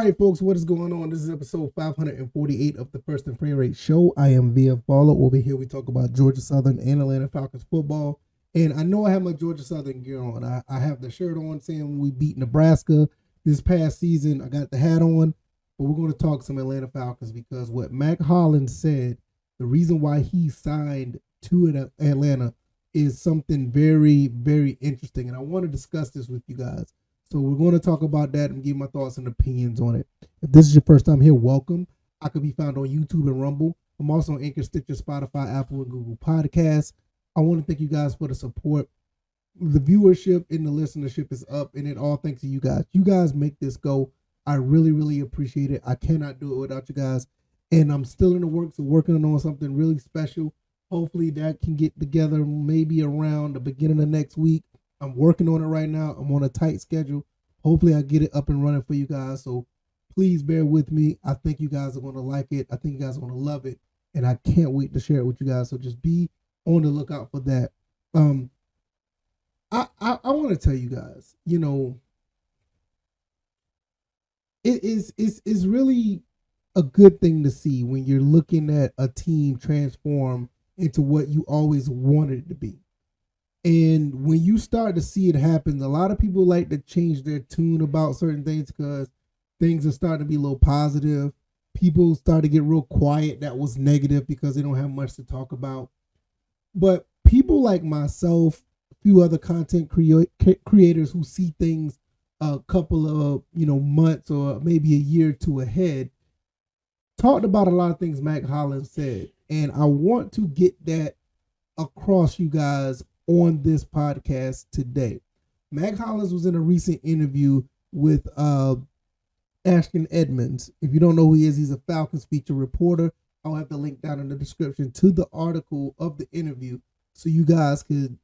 right, folks, what is going on? This is episode 548 of the First and Frame Rate Show. I am VF Baller. Over here, we talk about Georgia Southern and Atlanta Falcons football. And I know I have my Georgia Southern gear on. I have the shirt on saying we beat Nebraska this past season. I got the hat on. But we're going to talk some Atlanta Falcons because what Mack Hollins said, the reason why he signed to Atlanta is something very, very interesting. And I want to discuss this with you guys. So we're going to talk about that and give my thoughts and opinions on it. If this is your first time here, welcome. I could be found on YouTube and Rumble. I'm also on Anchor, Stitcher, Spotify, Apple, and Google Podcasts. I want to thank you guys for the support. The viewership and the listenership is up, and it all thanks to you guys. You guys make this go. I really, really appreciate it. I cannot do it without you guys. And I'm still in the works of working on something really special. Hopefully that can get together maybe around the beginning of next week. I'm working on it right now. I'm on a tight schedule. Hopefully I get it up and running for you guys. So please bear with me. I think you guys are going to like it. I think you guys are going to love it. And I can't wait to share it with you guys. So just be on the lookout for that. I want to tell you guys, you know, it's really a good thing to see when you're looking at a team transform into what you always wanted it to be. And when you start to see it happen, a lot of people like to change their tune about certain things because things are starting to be a little positive. People start to get real quiet that was negative because they don't have much to talk about. But people like myself, a few other content creators who see things a couple of months or maybe a year or two ahead, talked about a lot of things Mack Hollins said. And I want to get that across you guys on this podcast today. Mack Hollins was in a recent interview with Ashton Edmonds. If you don't know who he is, he's a Falcons feature reporter. I'll have the link down in the description to the article of the interview so you guys could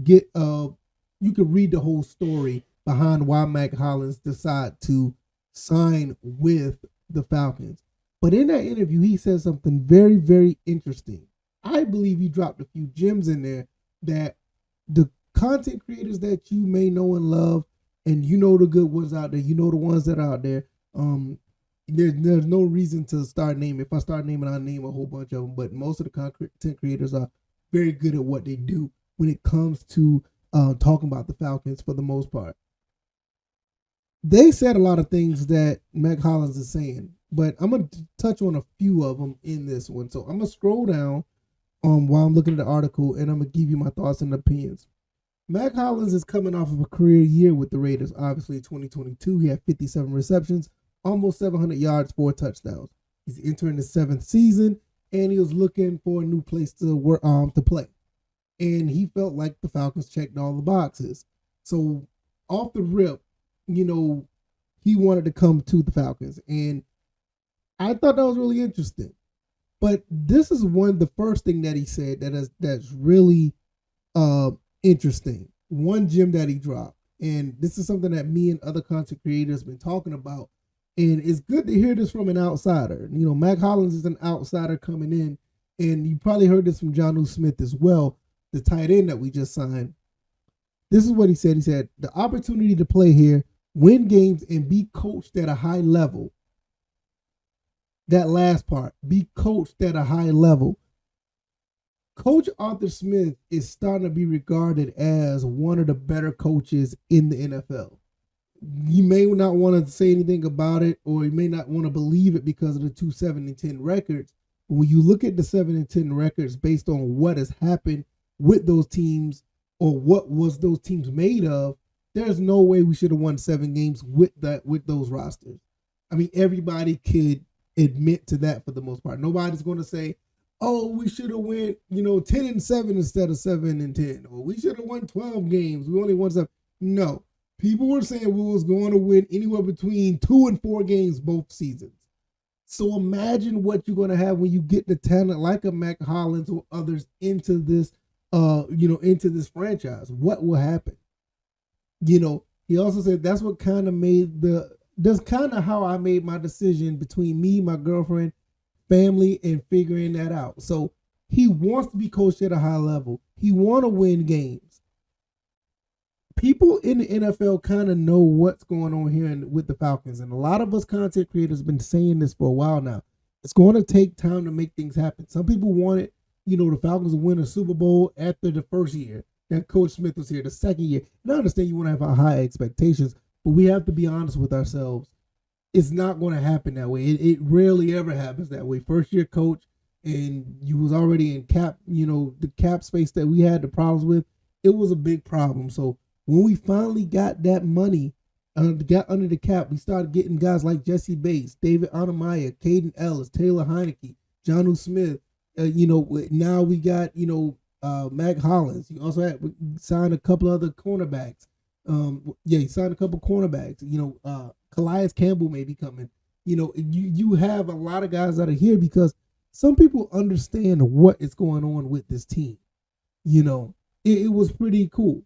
get you could read the whole story behind why Mack Hollins decided to sign with the Falcons. But in that interview, he said something very, very interesting. I believe he dropped a few gems in there that the content creators that you may know and love, and you know the good ones out there, you know the ones that are out there, there's no reason to start naming. If I start naming, I'll name a whole bunch of them, but most of the content creators are very good at what they do when it comes to talking about the Falcons for the most part. They said a lot of things that Mack Hollins is saying, but I'm going to touch on a few of them in this one. So I'm going to scroll down while I'm looking at the article, and I'm going to give you my thoughts and opinions. Mack Hollins is coming off of a career year with the Raiders. Obviously, 2022, he had 57 receptions, almost 700 yards, 4 touchdowns. He's entering his 7th season, and he was looking for a new place to work to play. And he felt like the Falcons checked all the boxes. So off the rip, he wanted to come to the Falcons. And I thought that was really interesting. But this is the first thing that he said that's really interesting. One gem that he dropped. And this is something that me and other content creators have been talking about. And it's good to hear this from an outsider. Mack Hollins is an outsider coming in. And you probably heard this from Jonnu Smith as well, the tight end that we just signed. This is what he said. He said, the opportunity to play here, win games, and be coached at a high level. That last part, be coached at a high level. Coach Arthur Smith is starting to be regarded as one of the better coaches in the NFL. You may not want to say anything about it, or you may not want to believe it because of the 2-7-10 records. But when you look at the 7-10 records based on what has happened with those teams or what was those teams made of, there's no way we should have won 7 games with those rosters. I mean, everybody could admit to that for the most part. Nobody's going to say, oh, we should have went 10-7 instead of 7-10, or we should have won 12 games, we only won 7. No, people were saying we was going to win anywhere between 2 and 4 games both seasons. So imagine what you're going to have when you get the talent like a Mack Hollins or others into this into this franchise. What will happen? He also said that's kind of how I made my decision between me, my girlfriend, family, and figuring that out. So he wants to be coached at a high level. He want to win games. people in the NFL kind of know what's going on here with the Falcons. And a lot of us content creators have been saying this for a while now. It's going to take time to make things happen. Some people wanted, the Falcons to win a Super Bowl after the first year that Coach Smith was here, the second year. And I understand you want to have high expectations, but we have to be honest with ourselves. It's not going to happen that way. It rarely ever happens that way. First year coach, and you was already in cap, the cap space that we had the problems with. It was a big problem. So when we finally got that money, got under the cap, we started getting guys like Jesse Bates, David Anamaya, Caden Ellis, Taylor Heineke, Jonnu Smith. Now we got, Mack Hollins. You also signed a couple other cornerbacks. He signed a couple cornerbacks. Calais Campbell may be coming. You have a lot of guys that are here because some people understand what is going on with this team. It was pretty cool.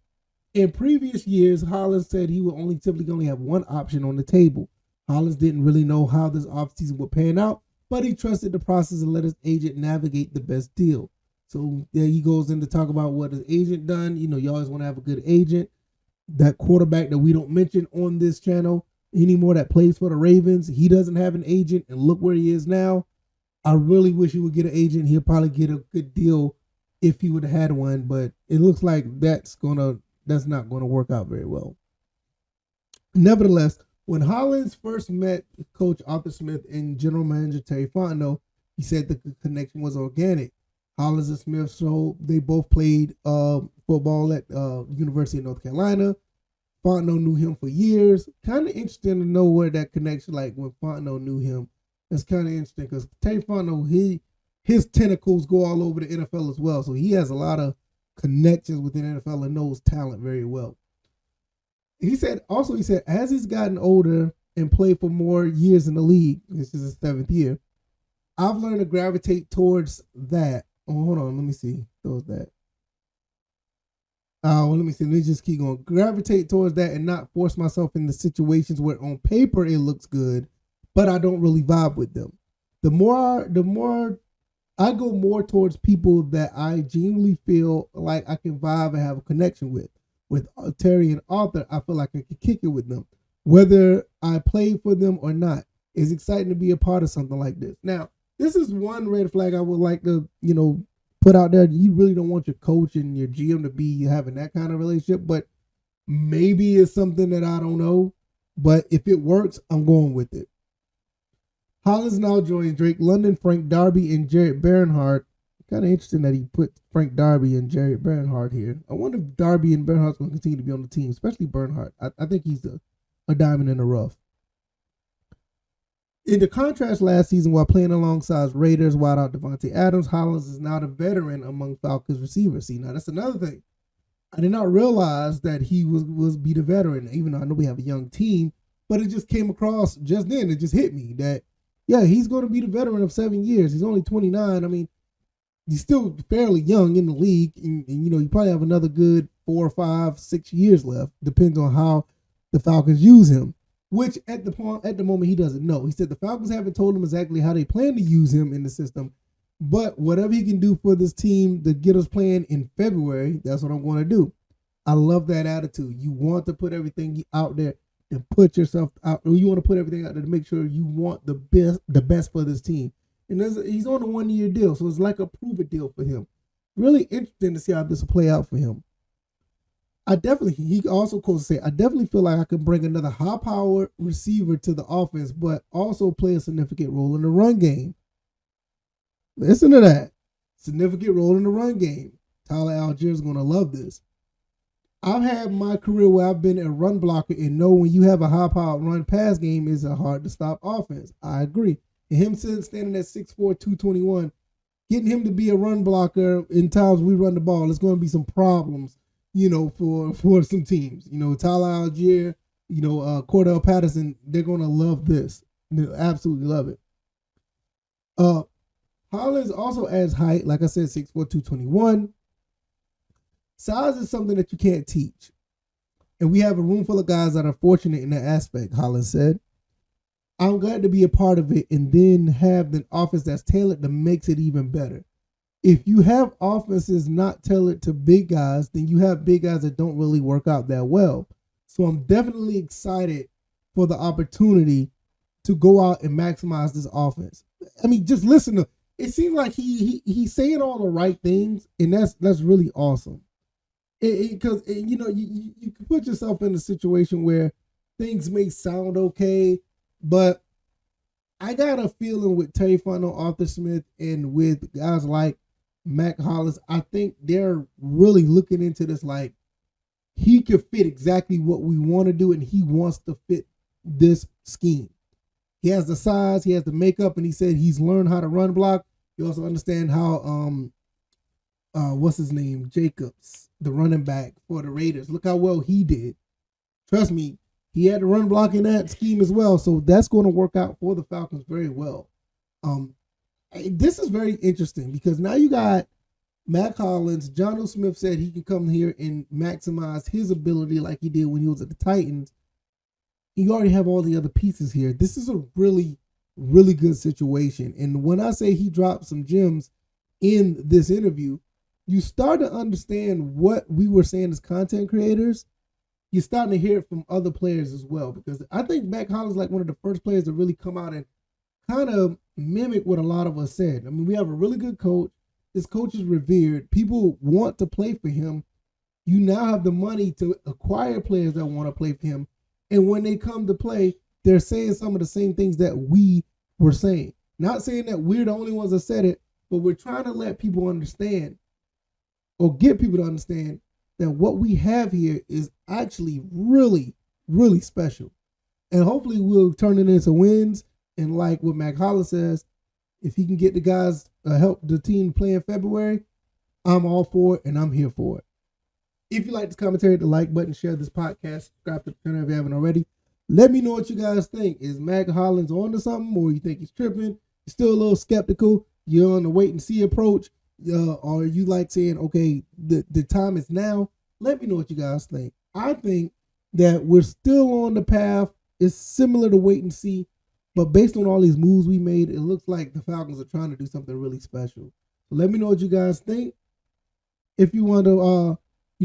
In previous years, Hollins said he would typically only have one option on the table. Hollins didn't really know how this offseason would pan out, but he trusted the process and let his agent navigate the best deal. So there he goes in to talk about what his agent done. You always want to have a good agent. That quarterback that we don't mention on this channel anymore that plays for the Ravens, he doesn't have an agent, and look where he is now. I really wish he would get an agent. He'll probably get a good deal if he would have had one, but it looks like that's not going to work out very well. Nevertheless, when Hollins first met Coach Arthur Smith and General Manager Terry Fontenot, he said the connection was organic. Hollins and Smith, so they both played football at University of North Carolina. Fontenot knew him for years. Kind of interesting to know where that connection, like when Fontenot knew him. That's kind of interesting because Terry Fontenot, his tentacles go all over the NFL as well. So he has a lot of connections within the NFL and knows talent very well. He said, as he's gotten older and played for more years in the league, this is his 7th year, I've learned to gravitate towards that. Oh, hold on, let me see. Let me just keep going. Gravitate towards that and not force myself into situations where on paper it looks good, but I don't really vibe with them. The more I go more towards people that I genuinely feel like I can vibe and have a connection with. With Terry and Arthur, I feel like I can kick it with them. Whether I play for them or not, it's exciting to be a part of something like this. Now, this is one red flag I would like to, put out there. You really don't want your coach and your GM to be having that kind of relationship, but maybe it's something that I don't know. But if it works, I'm going with it. Hollins now joins Drake London, Frank Darby, and Jared Bernhardt. Kind of interesting that he put Frank Darby and Jared Bernhardt here. I wonder if Darby and Bernhardt's going to continue to be on the team, especially Bernhardt. I think he's a diamond in the rough. In the contrast last season, while playing alongside Raiders wideout Devontae Adams, Hollins is now the veteran among Falcons receivers. See, now that's another thing. I did not realize that he was be the veteran, even though I know we have a young team, but it just came across just then. It just hit me that, yeah, he's going to be the veteran of 7 years. He's only 29. I mean, he's still fairly young in the league, and you probably have another good 4, 5, 6 years left. Depends on how the Falcons use him, which at the moment he doesn't know. He said the Falcons haven't told him exactly how they plan to use him in the system, but whatever he can do for this team to get us playing in February, that's what I'm going to do. I love that attitude. You want to put everything out there and put yourself out, or you want to put everything out there to make sure you want the best for this team. And he's on a 1-year deal, so it's like a prove-it deal for him. Really interesting to see how this will play out for him. He also goes to say, I definitely feel like I can bring another high-powered receiver to the offense, but also play a significant role in the run game. Listen to that. Significant role in the run game. Tyler Algier is going to love this. I've had my career where I've been a run blocker and know when you have a high-powered run-pass game, it's a hard-to-stop offense. I agree. And him standing at 6'4", 221, getting him to be a run blocker in times we run the ball, there's going to be some problems, for some teams. Tyler Algier, Cordell Patterson, they're going to love this. They'll absolutely love it. Hollins also adds height, like I said, 6'4", 221. Size is something that you can't teach. And we have a room full of guys that are fortunate in that aspect, Hollins said. I'm glad to be a part of it and then have an offense that's tailored that makes it even better. If you have offenses not tailored to big guys, then you have big guys that don't really work out that well. So I'm definitely excited for the opportunity to go out and maximize this offense. I mean, just listen to. It seems like he's saying all the right things, and that's really awesome. Because you know you can put yourself in a situation where things may sound okay, but I got a feeling with Terry Fontenot, Arthur Smith, and with guys like Mack Hollins, I think they're really looking into this like he could fit exactly what we want to do, and he wants to fit this scheme. He has the size, he has the makeup, and he said he's learned how to run block. He also understand how what's his name, Jacobs, the running back for the Raiders. Look how well he did. Trust me, he had to run block in that scheme as well, so that's going to work out for the Falcons very well. This is very interesting because now you got Mack Hollins. John O. Smith said he can come here and maximize his ability like he did when he was at the Titans. You already have all the other pieces here. This is a really, really good situation. And when I say he dropped some gems in this interview, you start to understand what we were saying as content creators. You're starting to hear it from other players as well, because I think Mack Hollins is like one of the first players to really come out and kind of mimic what a lot of us said. I mean, we have a really good coach. This coach is revered. People want to play for him. You now have the money to acquire players that want to play for him. And when they come to play, they're saying some of the same things that we were saying. Not saying that we're the only ones that said it, but we're trying to let people understand or get people to understand that what we have here is actually really, really special. And hopefully we'll turn it into wins. And like what Mack Hollins says, if he can get the guys help the team play in February, I'm all for it and I'm here for it. If you like this commentary, hit the like button, share this podcast, subscribe to the channel if you haven't already. Let me know what you guys think. Is Mack Hollins on to something, or you think he's tripping? You're still a little skeptical? You're on the wait and see approach? Or you like saying, okay, the time is now? Let me know what you guys think. I think that we're still on the path. It's similar to wait and see, but based on all these moves we made, it looks like the Falcons are trying to do something really special. So let me know what you guys think. If you want to,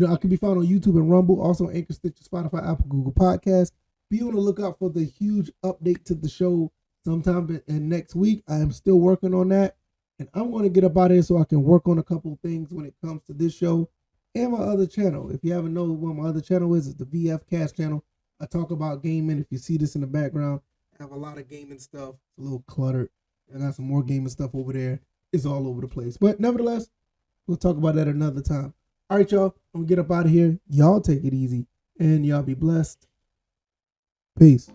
I can be found on YouTube and Rumble, also Anchor, Stitcher, Spotify, Apple, Google Podcasts. Be on the lookout for the huge update to the show sometime in next week. I am still working on that, and I want to get up out of here so I can work on a couple of things when it comes to this show and my other channel. If you haven't known what my other channel is, it's the VF Cast channel. I talk about gaming. If you see this in the background, I have a lot of gaming stuff. It's a little cluttered. I got some more gaming stuff over there. It's all over the place. But nevertheless, we'll talk about that another time. All right, y'all. I'm going to get up out of here. Y'all take it easy, and y'all be blessed. Peace.